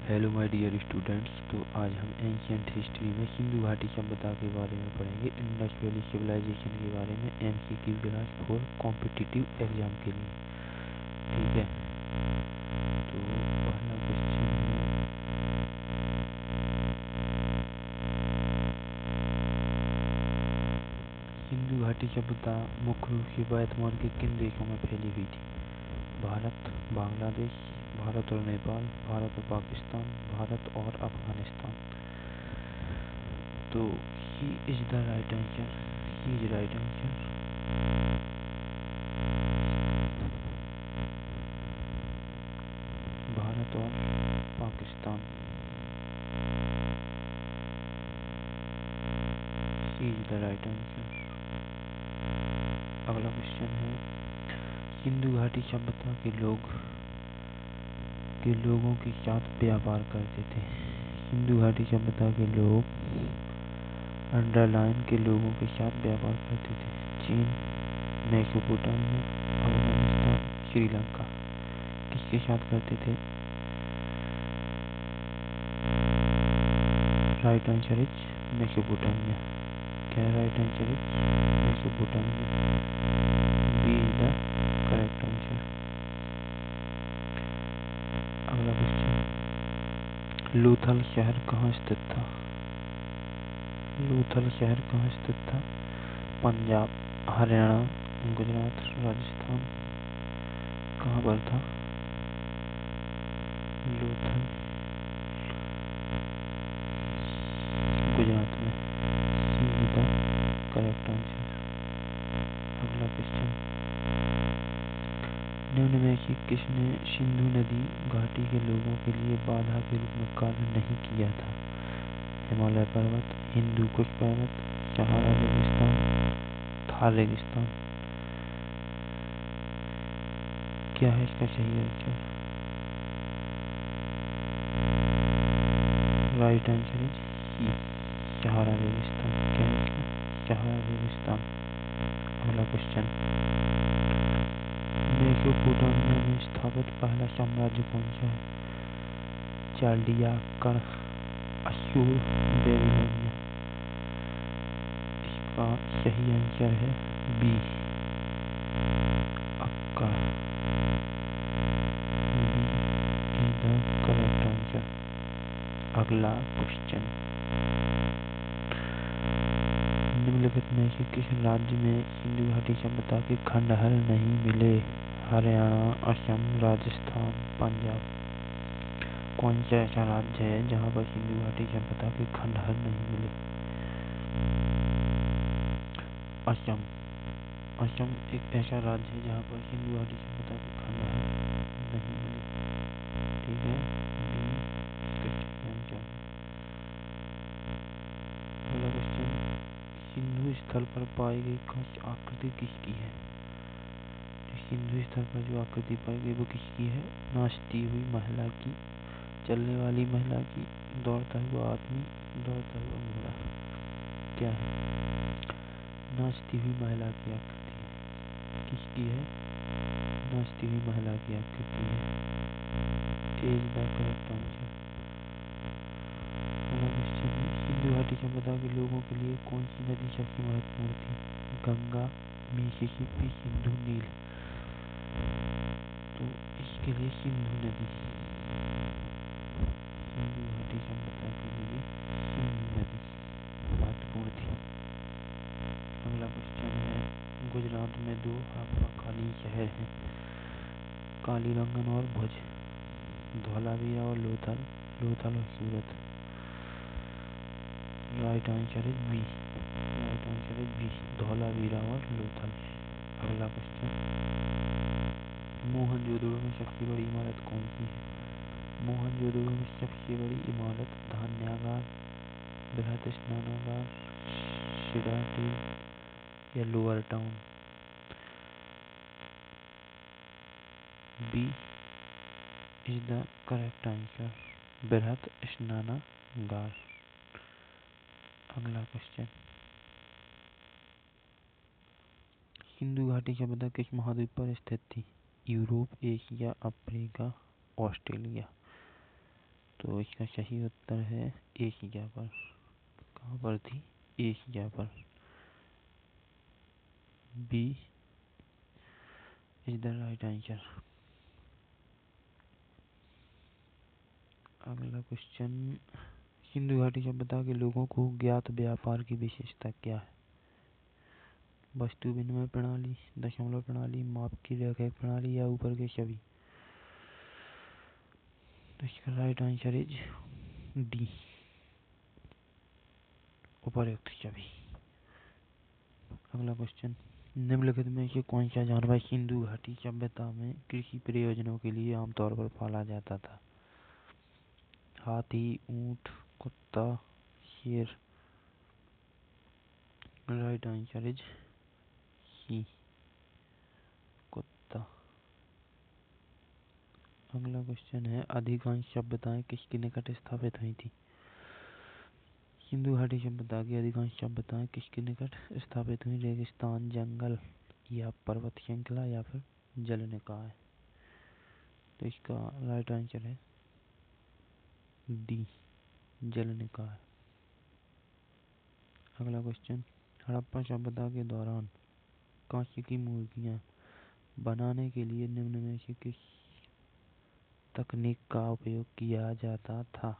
Hello my dear students. तो आज हम एंशियंट हिस्ट्री में सिंधु घाटी सभ्यता के बारे में पढ़ेंगे। इंडस वैली सिविलाइजेशन के बारे में MCQ class for competitive exam के लिए। ठीक है, तो पहला क्वेश्चन है, सिंधु घाटी सभ्यता मुख्य रूप से वर्तमान के किन देशों में फैली हुई थी? भारत, बांग्लादेश, भारत और नेपाल, भारत और पाकिस्तान, भारत और अफगानिस्तान। तो he is the right answer. He is right answer. Bharat और Pakistan. He is the right answer. अगला क्वेश्चन है, सिंधु घाटी सभ्यता के लोगों के साथ व्यापार करते थे। सिंधु घाटी सभ्यता के लोग अंडरलाइन के लोगों के साथ व्यापार करते थे। चीन, मेसोपोटामिया, अफगानिस्तान, श्रीलंका। किसके साथ करते थे? Right answer is Mesopotamia. क्या right answer is Mesopotamia? B is the correct answer. अगला क्वेश्चन, लोथल शहर कहाँ स्थित था? लोथल शहर कहाँ स्थित था? पंजाब, हरियाणा, गुजरात, राजस्थान। कहाँ पर था लोथल? गुजरात में। सी इज द करेक्ट आंसर। अगला क्वेश्चन, निम्न में से किसने सिंधु नदी घाटी के लोगों के लिए बाधा के रूप में कार्य नहीं किया था? हिमालय पर्वत, हिंदू कुश पर्वत, सहारा रेगिस्तान, थार रेगिस्तान। क्या है इसका सही answer? Right answer is C, Sahara रेगिस्तान। क्या है इसका? सहारा रेगिस्तान। अगला क्वेश्चन, मेसोपोटामिया में स्थापित पहला साम्राज्य कौन सा है? चाल्डिया, कर, अशूर, बेबीलोनिया। इसका सही आंसर है बी, अक्का। B is the correct answer. अगला क्वेश्चन, निम्नलिखित में से किस राज्य में सिंधु घाटी सभ्यता के खंडहर नहीं मिले? हरियाणा, असम, राजस्थान, पंजाब। कौन सा ऐसा राज्य है जहाँ पर सिंधु घाटी सभ्यता के खंडहर नहीं मिले? असम। असम एक ऐसा राज्य है जहाँ पर सिंधु घाटी सभ्यता के खंडहर नहीं मिले। ठीक है, बी इसका सही आंसर है। अगला क्वेश्चन, सिंधु स्थल पर पाई गई कांस्य आकृति किसकी है? सिंधु स्थल पर जो आकृति पाई गई वो किसकी है? नाचती हुई महिला की, चलने वाली महिला की, दौड़ता हुआ आदमी, दौड़ता हुआ घोड़ा। क्या है? नाचती हुई महिला की आकृति है। किसकी है? नाचती हुई महिला की आकृति है। ए इज द करेक्ट आंसर। अगला क्वेश्चन है, सिंधु घाटी सभ्यता के लोगों के लिए कौन सी नदी सबसे महत्वपूर्ण थी? गंगा, मिसिसिपी, सिंधु, नील। तो इसके लिए सिंधु नदी, सिंधु घाटी सभ्यता के लिए सिंधु नदी महत्वपूर्ण थी। अगला क्वेश्चन है, गुजरात में दो हड़प्पा कालीन शहर हैं, कालीबंगन और भुज। धौलावीरा और लोथल, लोथल और Surat. Right answer is B. Right answer is B, Dholavira और लोथल। अगला क्वेश्चन, मोहनजोदड़ो में सबसे बड़ी इमारत कौन सी है? मोहनजोदड़ो में सबसे बड़ी इमारत धान्यागार, बृहत स्नानागार, सिडाटिल या lower town. B is the correct answer, बृहत स्नानागार। अगला क्वेश्चन, सिंधु घाटी सभ्यता किस महाद्वीप पर स्थित थी? Europe, Asia, Africa, Australia. तो इसका सही उत्तर है एशिया पर। कहाँ पर थी? एशिया पर। B is the right answer. अगला क्वेश्चन, सिंधु घाटी सभ्यता के लोगों को ज्ञात व्यापार की विशेषता क्या है? वस्तु विनिमय प्रणाली, दशमलव प्रणाली, माप की रेखा प्रणाली या ऊपर के सभी? तो इसका राइट आंसर इज डी, उपरोक्त सभी। अगला क्वेश्चन, निम्नलिखित में से कौन सा जानवर सिंधु घाटी सभ्यता में कृषि प्रयोजनों के लिए आमतौर पर पाला जाता था? हाथी, ऊंट, कुत्ता, शेर? राइट आंसर इज सी, कुत्ता। अगला क्वेश्चन है, अधिकांश सभ्यताएं किसके निकट स्थापित हुई थी? सिंधु घाटी सभ्यता की अधिकांश सभ्यताएं किसके निकट स्थापित हुई? रेगिस्तान, जंगल या पर्वत श्रृंखला या फिर जल निकाय? तो इसका राइट आंसर है डी, जल निकाय। अगला क्वेश्चन, हड़प्पा सभ्यता के दौरान कांस्य की मूर्तियां बनाने के लिए निम्न में से किस तकनीक का उपयोग किया जाता था?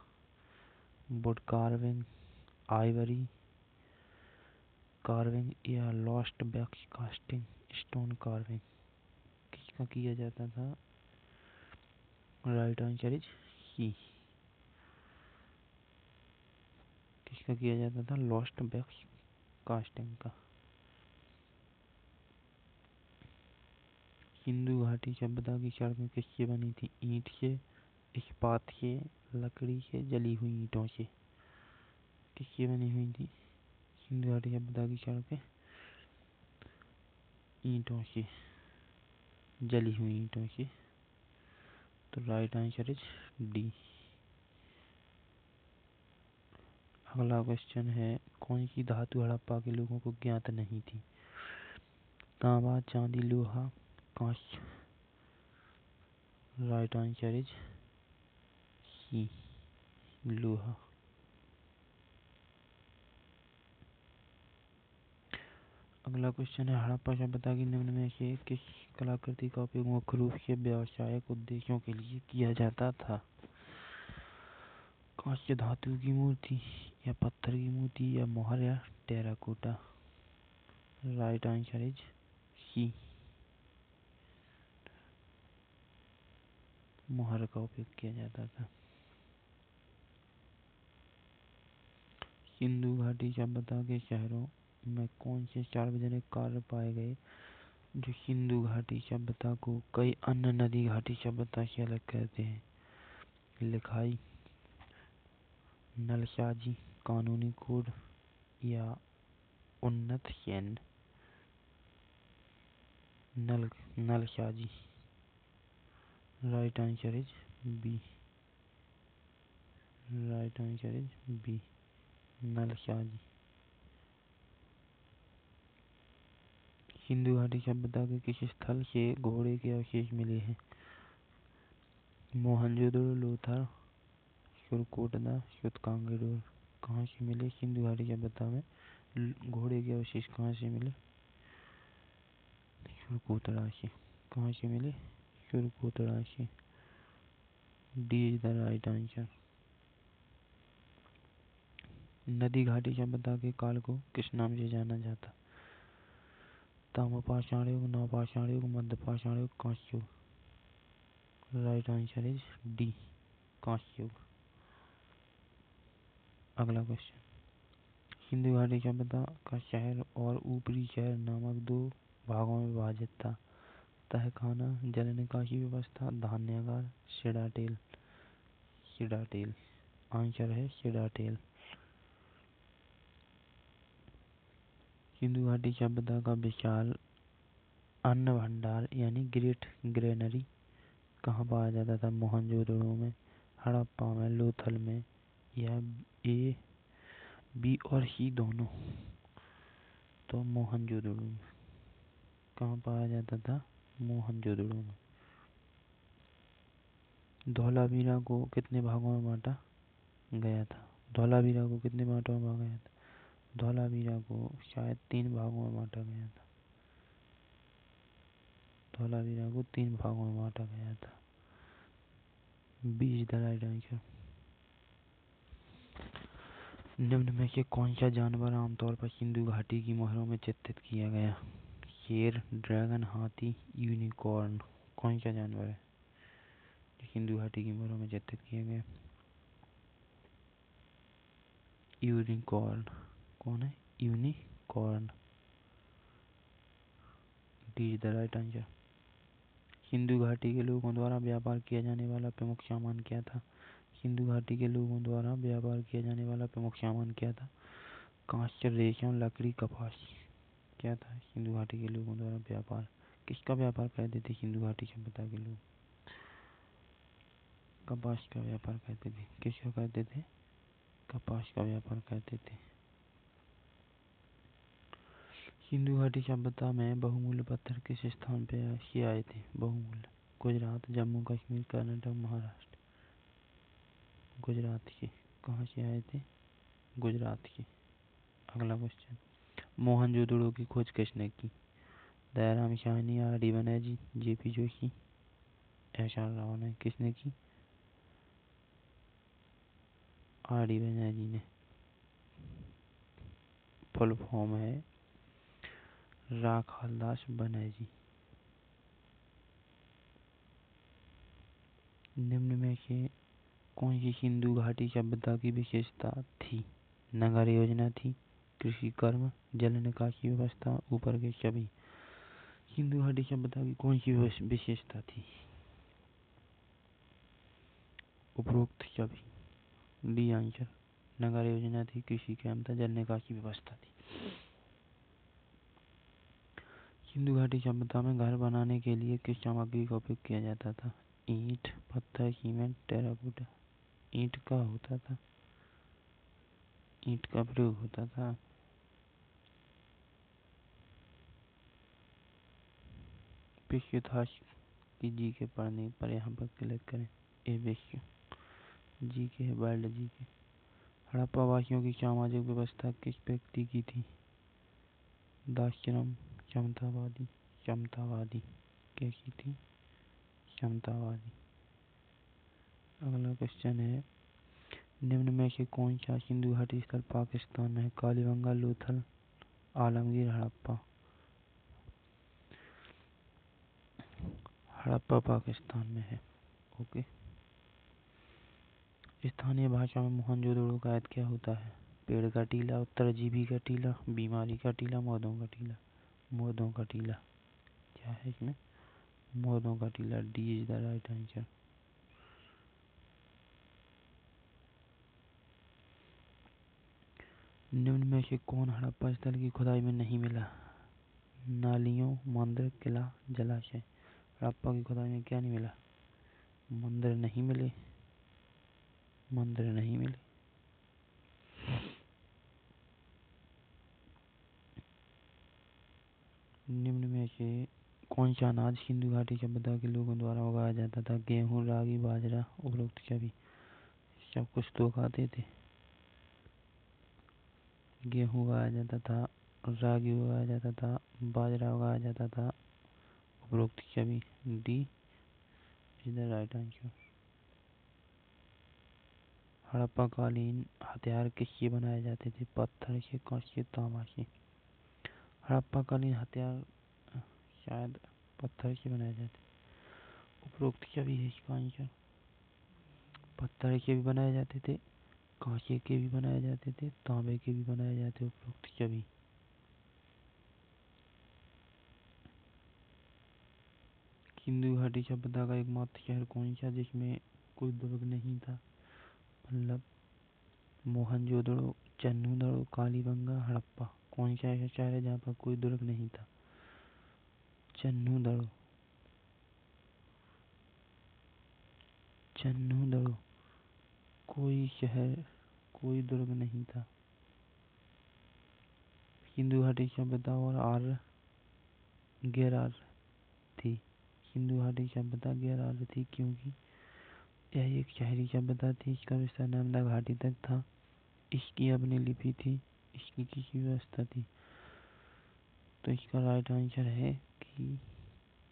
वुड कार्विंग, आइवरी कार्विंग या lost wax casting, stone carving? किसका किया जाता था? राइट आंसर इज सी, किसका किया जाता था? लॉस्ट वैक्स कास्टिंग का। सिंधु घाटी सभ्यता की सड़कें किससे बनी थी? ईंट से, इस्पात से, लकड़ी से, जली हुई ईंटों से? किससे बनी हुई थी सिंधु घाटी सभ्यता की सड़कें? ईंटों से, जली हुई ईंटों से। तो राइट आंसर इज डी। अगला क्वेश्चन है, कौन सी धातु हड़प्पा के लोगों को ज्ञात नहीं थी? तांबा, चांदी, लोहा, कांस्य? राइट आंसर इज सी, लोहा। अगला क्वेश्चन है, हड़प्पा सभ्यता की निम्न में से किस कलाकृति का उपयोग मुख्य रूप से व्यावसायिक उद्देश्यों के लिए किया जाता था? कांस्य धातु की मूर्ति या पत्थर की मूर्ति या मोहर या terracotta? Right answer is C, मोहर का उपयोग किया जाता था। सिंधु घाटी सभ्यता के शहरों में कौन से सार्वजनिक कार्य पाए गए जो सिंधु घाटी सभ्यता को कई अन्य नदी घाटी सभ्यता से अलग करते हैं? लिखाई, नलसाजी, कानूनी कोड या उन्नत सैन्य? नलसाजी। Right answer is B, right answer is B, नलसाजी। सिंधु घाटी सभ्यता के किस स्थल से घोड़े के अवशेष मिले हैं? मोहनजोदड़ो, लोथल, सुरकोटदा, सूतकांगेर? कहाँ से मिले सिंधु घाटी सभ्यता में घोड़े के अवशेष? कहाँ से मिले? सुरकोटड़ा से। कहाँ से मिले? सुरकोटड़ा से। D is the right answer. नदी घाटी सभ्यता के काल को किस नाम से जाना जाता? ताम्रपाषाण युग, नवपाषाण युग, मध्यपाषाण युग, कांस्य युग? राइट आंसर इज डी, कांस्य युग। अगला क्वेश्चन, सिंधु घाटी सभ्यता का शहर और ऊपरी शहर नामक दो भागों में विभाजित था। तहखाना, जल निकासी व्यवस्था, धान्यागार, सिडाटेल? सिडाटेल आंसर है, सिडाटेल। सिंधु घाटी सभ्यता का विशाल अन्न भंडार यानी ग्रेट ग्रेनरी कहाँ पाया जाता था? मोहनजोदड़ो में, हड़प्पा में, लोथल में या ए, बी और सी दोनों? तो मोहनजोदड़ो में। कहाँ पाया जाता था? मोहनजोदड़ो में। धौलावीरा को कितने भागों में बांटा गया था? धौलावीरा को कितने भागों में बांटा गया था? धौलावीरा को शायद 3 भागों में बांटा गया था। धौलावीरा को 3 भागों में बांटा गया था। B is the right answer. निम्न में से कौन सा जानवर आमतौर पर सिंधु घाटी की मोहरों में चित्रित किया गया? शेर, ड्रैगन, हाथी, यूनिकॉर्न। कौन सा जानवर है जो सिंधु घाटी की मोहरों में चित्रित किया गया? यूनिकॉर्न। कौन है? Unicorn. D is the right answer. Sindhu घाटी के लोगों द्वारा व्यापार किया जाने वाला प्रमुख सामान क्या था? सिंधु घाटी के लोगों द्वारा व्यापार किया जाने वाला प्रमुख सामान क्या था? कांस्य, रेशम, लकड़ी, कपास। क्या था सिंधु घाटी के लोगों द्वारा व्यापार? किसका व्यापार करते थे सिंधु घाटी सभ्यता के लोग? कपास का व्यापार करते थे। किसका करते थे? कपास का व्यापार करते थे। सिंधु घाटी सभ्यता में बहुमूल्य पत्थर किस स्थान से आए थे? बहुमूल्य। गुजरात, जम्मू कश्मीर, कर्नाटक, महाराष्ट्र। गुजरात के। कहाँ से आए थे? गुजरात के। अगला क्वेश्चन, मोहनजोदड़ो की खोज किसने की? Dayaram Sahni, R D Banerjee, JP Joshi, S R Rao ने। किसने की? आर डी बनर्जी ने। फुल फॉर्म है राखालदास बनर्जी। निम्न में से कौन सी सिंधु घाटी सभ्यता की विशेषता थी? नगर योजना थी, कृषि कर्म, जल निकासी व्यवस्था, ऊपर के सभी। सिंधु घाटी सभ्यता की कौन सी विशेषता थी? उपरोक्त सभी। D answer. नगर योजना थी, कृषि कर्म था, जल निकासी व्यवस्था थी। सिंधु घाटी सभ्यता में घर बनाने के लिए किस सामग्री का उपयोग किया जाता था? ईंट, पत्थर, सीमेंट, टेराकोटा। ईंट का होता था। ईंट का प्रयोग होता था। विश्व इतिहास की जी के पढ़ने पर यहाँ पर क्लिक करें। ए विश्व जी के है, वर्ल्ड जी के। हड़प्पा वासियों की सामाजिक व्यवस्था किस व्यक्ति की थी? दास्यम, समतावादी। समतावादी। कैसी थी? समतावादी। अगला क्वेश्चन है, निम्न में से कौन सा सिंधु घाटी स्थल पाकिस्तान में है? कालीबंगा, लोथल, आलमगीर, हड़प्पा। हड़प्पा पाकिस्तान में है। ओके। स्थानीय भाषा में मोहनजोदड़ो का अर्थ क्या होता है? पेड़ का टीला, उत्तरजीवी का टीला, बीमारी का टीला, मौतों का टीला। मौतों का टीला। क्या है इसमें? मौतों का टीला। D is the right answer. निम्न में से कौन हड़प्पा स्थल की खुदाई में नहीं मिला? नालियों, मंदिर, किला, जलाशय। हड़प्पा की खुदाई में क्या नहीं मिला? मंदिर नहीं मिले। मंदिर नहीं मिले। निम्न में से कौन सा अनाज सिंधु घाटी सभ्यता के लोगों द्वारा उगाया जाता था? गेहूँ, रागी, बाजरा, उपरोक्त सभी। सब कुछ तो खाते थे। गेहूँ उगाया जाता था, रागी उगाया जाता था, बाजरा उगाया जाता था, उपरोक्त सभी। D is the right answer. Harappa कालीन हथियार किससे बनाए जाते थे? पत्थर से, कांच से, तांबा से। हड़प्पा कालीन हथियार शायद पत्थर से बनाए जाते। उपरोक्त सभी है इसका आंसर। पत्थर के भी बनाए जाते थे, कांचे के भी बनाए जाते थे, तांबे के भी बनाए जाते। उपरोक्त सभी। सिंधु घाटी सभ्यता का एकमात्र शहर कौन सा जिसमें कोई दुर्ग नहीं था? मतलब मोहनजोदड़ो, चन्नूदड़ो, कालीबंगा, हड़प्पा। कौन सा ऐसा शहर है जहाँ पर कोई दुर्ग नहीं था? चन्नूदड़ो। चन्नूदड़ो। कोई शहर, कोई दुर्ग नहीं था। सिंधु घाटी सभ्यता और आर्य गैर आर्य थी। सिंधु घाटी सभ्यता गैर आर्य थी क्योंकि यह एक शहरी सभ्यता थी। इसका विस्तार नर्मदा घाटी तक था। इसकी अपनी लिपि थी। इसकी कृषि व्यवस्था थी। तो इसका राइट आंसर है कि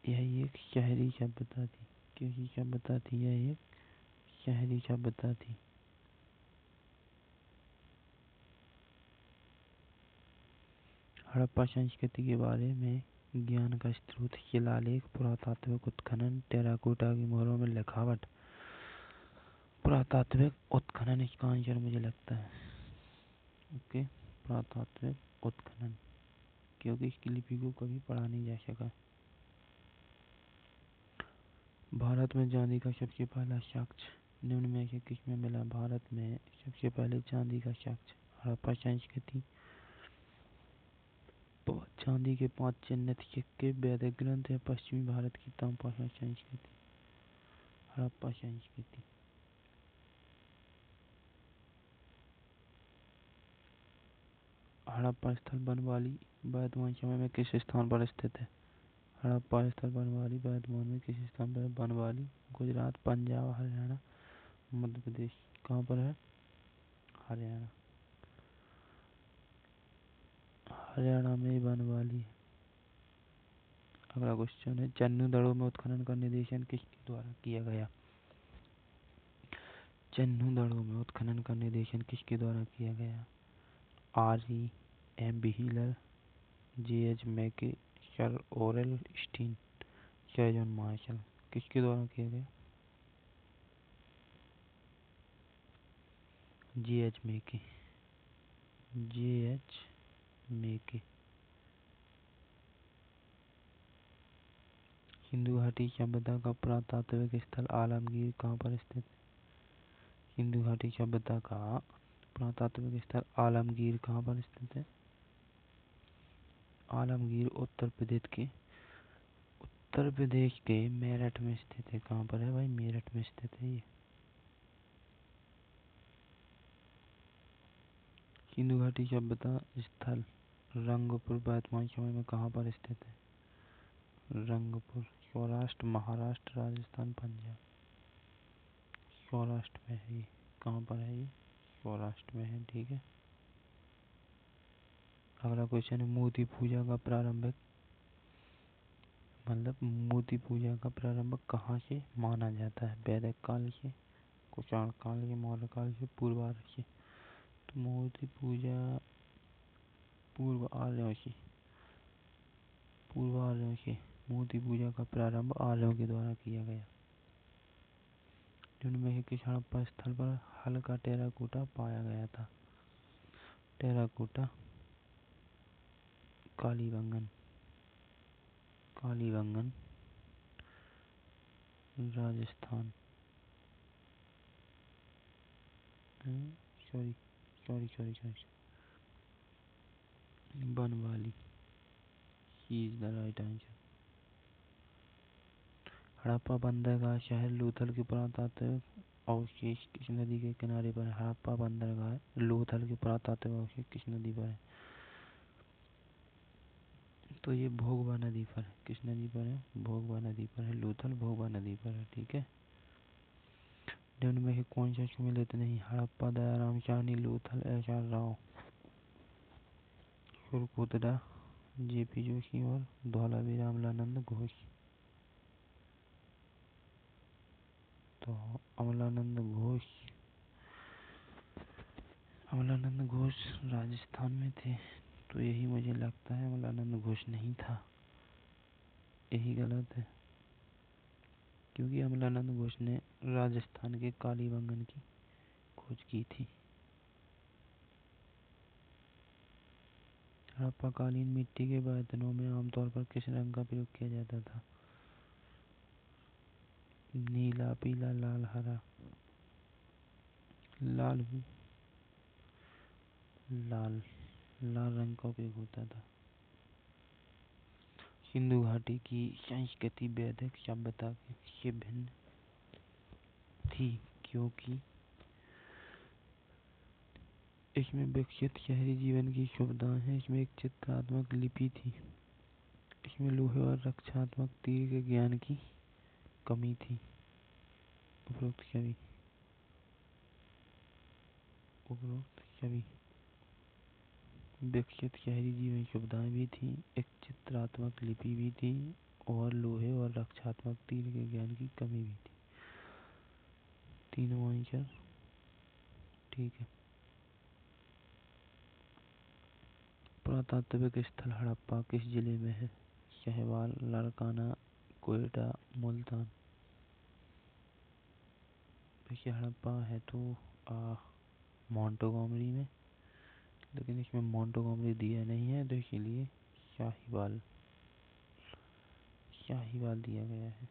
यह एक शहरी सभ्यता थी। कृषि सभ्यता थी, यह एक शहरी सभ्यता थी। हड़प्पा संस्कृति के बारे में ज्ञान का स्रोत शिलालेख, पुरातात्विक उत्खनन, टेराकोटा की मोहरों में लिखावट। पुरातात्विक उत्खनन इसका आंसर मुझे लगता है। ओके, पुरातात्विक उत्खनन, क्योंकि इसकी लिपि को कभी पढ़ा नहीं जा सका। भारत में चांदी का सबसे पहला साक्ष्य निम्न में से किसमें मिला? भारत में सबसे पहले चांदी का साक्ष्य हड़प्पा संस्कृति। चांदी के 5 चिन्हित सिक्के, वैदिक ग्रंथ या पश्चिमी भारत की ताम्रपाषाण संस्कृति? हड़प्पा संस्कृति। हड़प्पा स्थल बनवाली वर्तमान समय में किस स्थान पर स्थित है? हड़प्पा स्थल बनवाली वर्तमान में किस स्थान पर? बनवाली गुजरात, पंजाब, हरियाणा, मध्य प्रदेश। कहाँ पर है? हरियाणा। हरियाणा में बनवाली है। अगला क्वेश्चन है, चन्नू दड़ों में उत्खनन का निर्देशन किसके द्वारा किया गया? चन्नू दड़ों में उत्खनन का निर्देशन किसके द्वारा किया गया? R.E.M. Wheeler, J.H. Mackay, sir Aurel Stein, sir John Marshall. किसके द्वारा किया गया? J.H. मैके। J.H. मैके। सिंधु घाटी सभ्यता का पुरातात्विक स्थल आलमगीर कहाँ पर स्थित है? सिंधु घाटी सभ्यता का पुरातात्विक स्थल आलमगीर कहाँ पर स्थित है? आलमगीर उत्तर प्रदेश के मेरठ में स्थित है। कहाँ पर है भाई? मेरठ में स्थित है ये। सिंधु घाटी सभ्यता स्थल रंगपुर वर्तमान समय में कहाँ पर स्थित है? रंगपुर सौराष्ट्र, महाराष्ट्र, राजस्थान, पंजाब। सौराष्ट्र में है ये। कहाँ पर है ये? सौराष्ट्र में है। ठीक है। अगला क्वेश्चन है, मूर्ति पूजा का प्रारंभ कहाँ से माना जाता है? वैदिक काल से, कुषाण काल से, मौर्य काल से, पूर्व आर्य से? तो मूर्ति पूजा पूर्व आर्यों से मूर्ति पूजा का प्रारंभ आर्यों के द्वारा किया गया। जिनमें से किस हड़प्पा स्थल पर हल्का टेराकोटा पाया गया था? Terracotta Kalibangan Rajasthan. Sorry sorry sorry sorry Banawali is the right answer. Harappa बंदरगाह शहर लोथल के पुरातात्विक अवशेष किस नदी के किनारे पर है? हड़प्पा बंदरगाह लोथल के पुरातात्विक अवशेष किस नदी पर है? तो ये भोगवा नदी पर है। किस नदी पर है? भोगवा नदी पर है। लोथल भोगवा नदी पर है। ठीक है। निम्न में से कौन सा सम्मिलित नहीं? हड़प्पा दयाराम साहनी, लोथल एस.आर. राव, सुरकोतडा जे.पी. जोशी और धौलावीरा अमलानंद घोष। तो अमलानंद घोष राजस्थान में थे। तो यही मुझे लगता है, अमलानंद घोष नहीं था। यही गलत है, क्योंकि अमलानंद घोष ने राजस्थान के कालीबंगन की खोज की थी। हड़प्पा कालीन मिट्टी के बर्तनों में आमतौर पर किस रंग का प्रयोग किया जाता था? नीला, पीला, लाल, हरा। लाल रंग का उपयोग होता था। सिंधु घाटी की संस्कृति वैदिक सभ्यता से भिन्न थी, क्योंकि इसमें विकसित शहरी जीवन की सुविधाएं हैं। इसमें एक चित्रात्मक लिपि थी। इसमें लोहे और रक्षात्मक तीर के ज्ञान की कमी थी। उपरोक्त छवि विकसित शहरी जीवन सुविधाएं भी थी, एक चित्रात्मक लिपि भी थी और लोहे और रक्षात्मक तीर के ज्ञान की कमी भी थी। तीनों आंसर ठीक है। पुरातात्विक स्थल हड़प्पा किस जिले में है? साहिवाल, लाड़काना, कोयटा, मुल्तान। देखिए हड़प्पा है तो मोंटोगोमरी में, लेकिन इसमें मोंटोगोमरी दिया नहीं है तो इसीलिए शाहीवाल दिया गया है।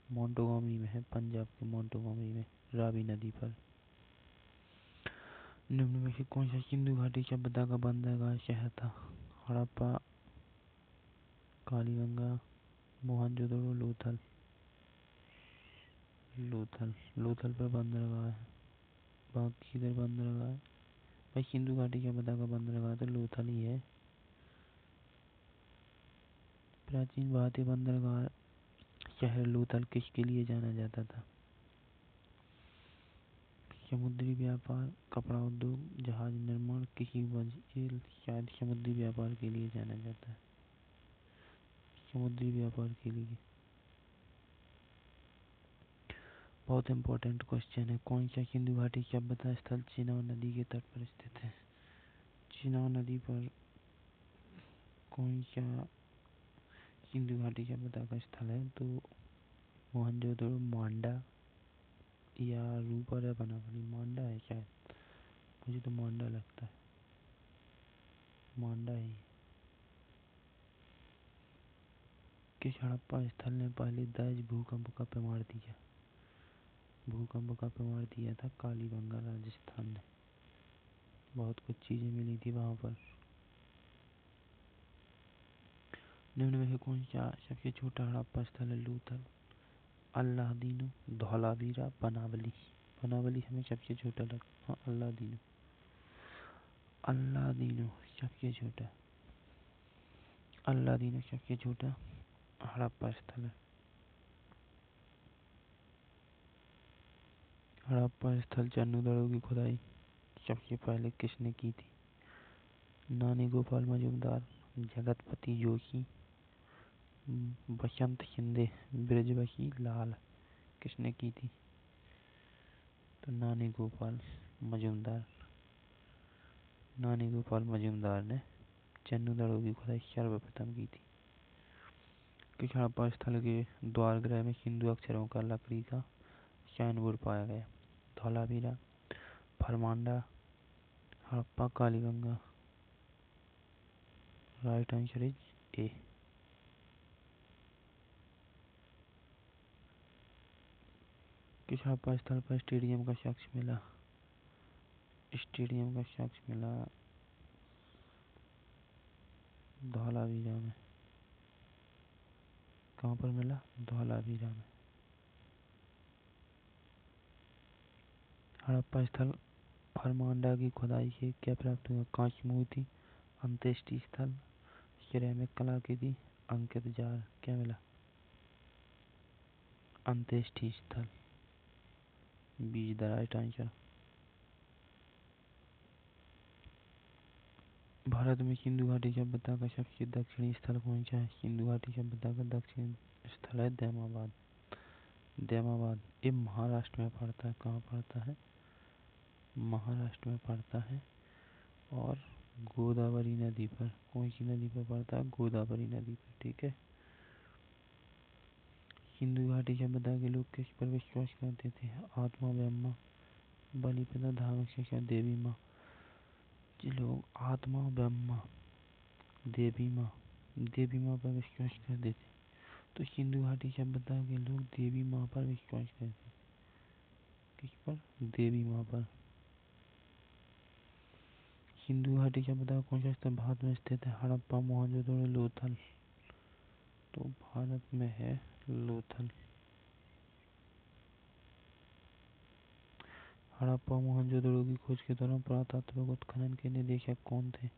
मोंटोगोमरी में है, पंजाब के मोंटोगोमरी में, रावी नदी पर। निम्न में से कौन सा सिंधु घाटी सभ्यता का बंदरगाह शहर था? हड़प्पा, कालीबंगा, मोहनजोदड़ो, लोथल। लोथल पर बंदरगाह है, बाकी इधर बंदरगाह है। भाई सिंधु घाटी सभ्यता का बंदरगाह तो लोथल ही है। प्राचीन भारतीय बंदरगाह शहर लोथल किसके लिए जाना जाता था? समुद्री व्यापार, कपड़ा उद्योग, जहाज निर्माण, किसी वजह शायद समुद्री व्यापार के लिए जाना जाता है। समुद्री व्यापार के लिए। बहुत इंपॉर्टेंट क्वेश्चन है, कौन सा सिंधु घाटी सभ्यता स्थल चेनाब नदी के तट पर स्थित है? चेनाब नदी पर कौन सा सिंधु घाटी सभ्यता का स्थल है? तो मोहनजोदड़ो, मांडा या रूपर है बनावली। मांडा है शायद, मुझे तो मांडा लगता है, मांडा ही। किस हड़प्पा स्थल ने पहले दाइज भूकंप का प्रमाण दिया? भूकंप का प्रमाण दिया था कालीबंगा राजस्थान ने। बहुत कुछ चीजें मिली थी वहां पर। निम्न में से कौन सा सबसे छोटा हड़प्पा स्थल है? लोथल, अल्लादीनो, धौलावीरा, बनावली। बनावली हमें सबसे छोटा लगा। हाँ अल्लादीनो सबसे छोटा। अल्लादीनो सबसे छोटा हड़प्पा स्थल है। हड़प्पा स्थल चन्नूदड़ों की खुदाई सबसे पहले किसने की थी? नानी गोपाल मजूमदार, जगतपति जोशी, बसंत शिंदे, ब्रजवशी लाल। किसने की थी? तो नानी गोपाल मजूमदार ने चन्नूदड़ों की खुदाई सर्वप्रथम की थी। किस हड़प्पा स्थल के द्वार गृह में हिंदू अक्षरों का लकड़ी का साइन बोर्ड पाया गया? धौलावीरा, फरमांडा, Harappa, Kalibanga. Right answer is A. किस हड़प्पा स्थल पर स्टेडियम का साक्ष्य मिला? धौलावीरा में। कहाँ पर मिला? धौलावीरा में। हड़प्पा स्थल फरमांडा की खुदाई से क्या प्राप्त हुआ? कांच की मूर्ति, अंत्येष्टि स्थल, सिरेमिक कलाकृति, अंकित जार। क्या मिला? अंत्येष्टि स्थल, be the right answer. Bharat में सिंधु घाटी सभ्यता का सबसे दक्षिणी स्थल कौन सा है? सिंधु घाटी सभ्यता का दक्षिणी स्थल है दैमाबाद। ये महाराष्ट्र में पड़ता है। कहाँ पड़ता है? महाराष्ट्र में पड़ता है और गोदावरी नदी पर। कौन सी नदी पर पड़ता है? गोदावरी नदी पर। ठीक है। सिंधु घाटी सभ्यता के लोग किस पर विश्वास करते थे? आत्मा, ब्रह्मा, बलि प्रथा, धार्मिक शिक्षा, देवी माँ। लोग आत्मा, ब्रह्मा, देवी माँ पर विश्वास करते थे। तो सिंधु घाटी सभ्यता के लोग देवी माँ पर विश्वास करते थे। किस पर? देवी माँ पर। सिंधु घाटी सभ्यता कौन सा स्थल भारत में स्थित है? हड़प्पा, मोहनजोदड़ो, लोथल। तो भारत में है लोथल। हड़प्पा मोहनजोदड़ो की खोज के दौरान पुरातात्विक उत्खनन के निदेशक कौन थे?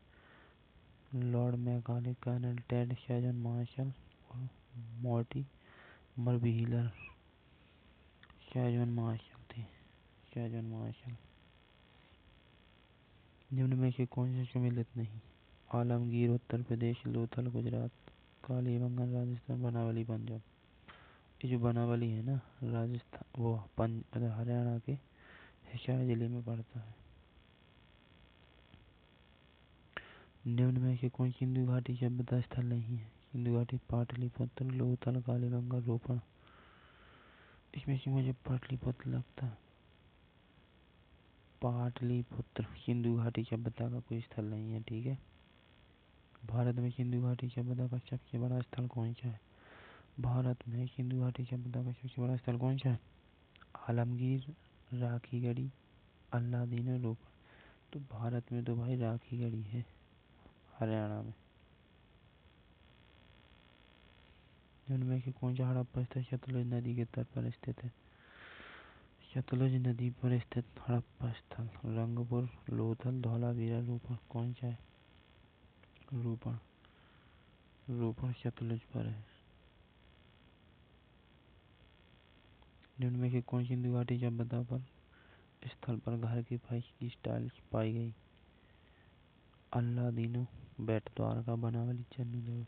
लॉर्ड मैकाले, कर्नल टेड सैजन मार्शल और मॉर्टिमर व्हीलर। शाहजहान मार्शल थे। शाहजहान मार्शल। निम्न में से कौन सा सम्मिलित नहीं? आलमगीर उत्तर प्रदेश, लोथल गुजरात, कालीबंगन राजस्थान, बनावली पंजाब। ये जो बनावली है ना, राजस्थान वो हरियाणा के हिसार जिले में पड़ता है। निम्न में से कौन सिंधु घाटी सभ्यता स्थल नहीं है? सिंधु घाटी पाटलिपुत्र, लोथल, कालीबंगन, रोपण। इसमें से मुझे पाटलिपुत्र लगता है। पाटलिपुत्र सिंधु घाटी सभ्यता का कोई स्थल नहीं है, ठीक है। भारत में सिंधु घाटी सभ्यता का सबसे बड़ा स्थल कौन सा है? भारत में सिंधु घाटी सभ्यता का सबसे बड़ा स्थल कौन सा है? आलमगीर, राखीगढ़ी, अल्लादीन, रोपण। तो भारत में तो भाई राखीगढ़ी है, हरियाणा में। उनमें से कौन सा हड़प्पा स्थल सतलुज नदी के तट पर स्थित है? सतलुज नदी पर स्थित हड़प्पा स्थल रंगपुर, लोथल, धौलावीरा, रोपण। कौन सा है? रोपण। रोपण सतलुज पर है। निम्न में से कौन सिंधु घाटी सभ्यता पर स्थल पर घर के फर्श की स्टाइल पाई गई? अल्लादीनो, बेट द्वारका, बनावली, चन्नू।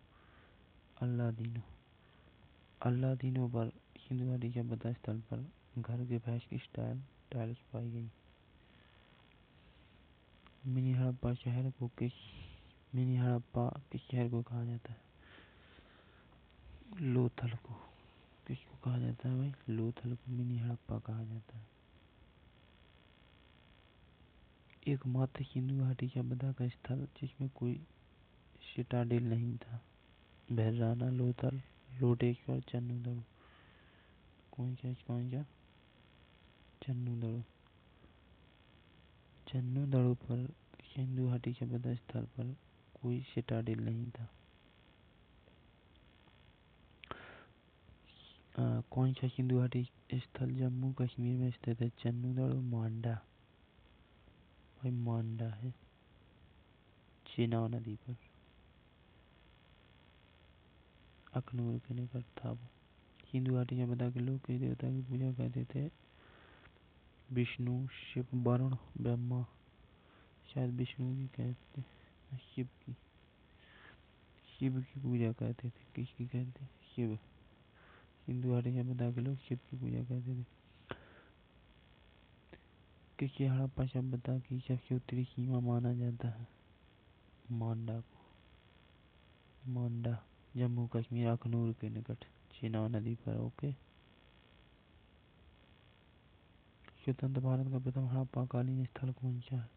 अल्लादीनो। अल्लादीनो पर सिंधु घाटी सभ्यता स्थल पर घर के फर्श की टाइल्स पाई गई। मिनी हड़प्पा किस शहर को कहा जाता है? लोथल को। किसको कहा जाता है भाई? लोथल को मिनी हड़प्पा कहा जाता है। एकमात्र सिंधु घाटी सभ्यता का स्थल जिसमें कोई सिटाडेल नहीं था? भैरराना, लोथल, लोटेश्वर, चन्नूदड़ू। कौन सा? चन्नूदड़ू। चन्नूदड़ू पर सिंधु घाटी सभ्यता स्थल पर कोई सिटाडेल नहीं था। कौन सा सिंधु घाटी स्थल जम्मू कश्मीर में स्थित है? चन्नूदड़ू, मांडा। भाई मांडा है, चेनाब नदी पर, अखनूर के निकट था वो। सिंधु घाटी सभ्यता के लोग किस देवता की पूजा करते थे? विष्णु, शिव, वरुण, ब्रह्मा। शायद विष्णु की कहते, शिव की पूजा करते थे। किसकी कहते? शिव। सिंधु घाटी सभ्यता के लोग शिव की पूजा करते थे। किसी हड़प्पा सभ्यता की सबसे उत्तरी सीमा माना जाता है? मांडा को। मांडा जम्मू कश्मीर, अखनूर के निकट, चेनाब नदी पर। ओके। स्वतंत्र भारत का प्रथम हड़प्पाकालीन स्थल कौन सा है?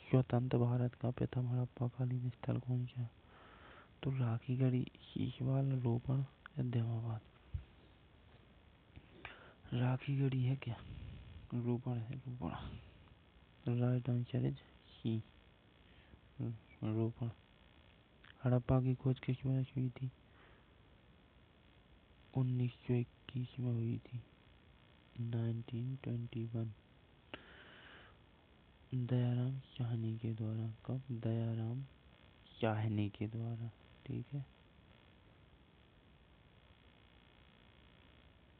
स्वतंत्र भारत का प्रथम हड़प्पाकालीन स्थल कौन सा है? तो राखीगढ़ी, शीशवाल, रोपण, इस्लामाबाद। राखीगढ़ी है क्या? रोपण है, रोपण। राइट आंसर इज सी, रोपण। हड़प्पा की खोज किस वर्ष हुई थी? 1921 में हुई थी, 1921। दयाराम साहनी के द्वारा। कब? दयाराम साहनी के द्वारा, ठीक है।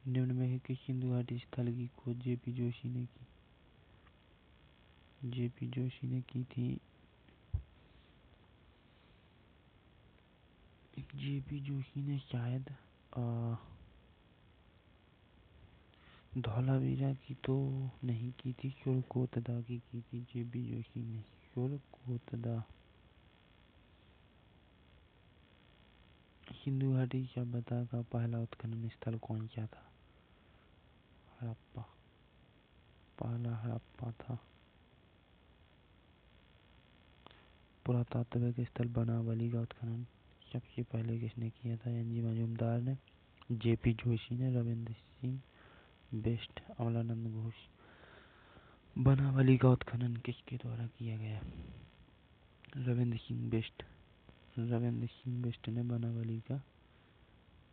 निम्न में किस सिंधु घाटी स्थल की खोज जेपी जोशी ने की? जेपी जोशी ने की थी, जेपी जोशी ने शायद धौलावीरा की तो नहीं की थी, शुल्कोतदा की थी जेपी जोशी ने। शुल्कोतदा। सिंधु घाटी सभ्यता का पहला उत्खनन स्थल कौन सा था? हड़प्पा। पहला हड़प्पा था। पुरातात्विक स्थल बनावली का उत्खनन सबसे पहले किसने किया था? एनजी मजूमदार ने, जेपी जोशी ने, रविंद्र सिंह बेस्ट, अमलानंद घोष। बनावली का उत्खनन किसके द्वारा किया गया? रविंद्र सिंह बेस्ट। रविंद्र सिंह बेस्ट ने बनावली का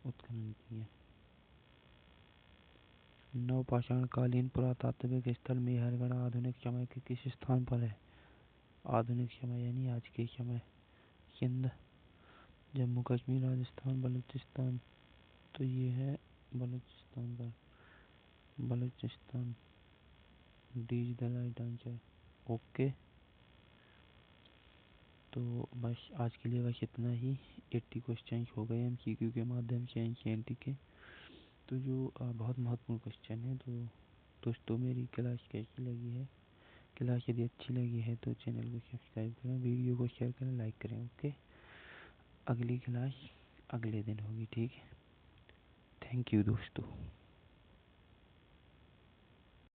उत्खनन किया। नवपाषाण कालीन पुरातात्विक स्थल मेहरगढ़ आधुनिक समय के किस स्थान पर है? आधुनिक समय यानी आज के समय। सिंध, जम्मू कश्मीर, राजस्थान, बलूचिस्तान। तो ये है बलूचिस्तान पर। Balochistan D is the right answer. Okay, तो बस आज के लिए बस इतना ही। 80 क्वेश्चन हो गए एमसीक्यू के माध्यम से एनसीईआरटी के। तो जो बहुत महत्वपूर्ण क्वेश्चन है। तो दोस्तों, मेरी क्लास कैसी लगी है? क्लास यदि अच्छी लगी है तो चैनल को सब्सक्राइब करें, वीडियो को शेयर करें, लाइक करें। ओके, अगली क्लास अगले दिन होगी, ठीक है। थैंक यू दोस्तों।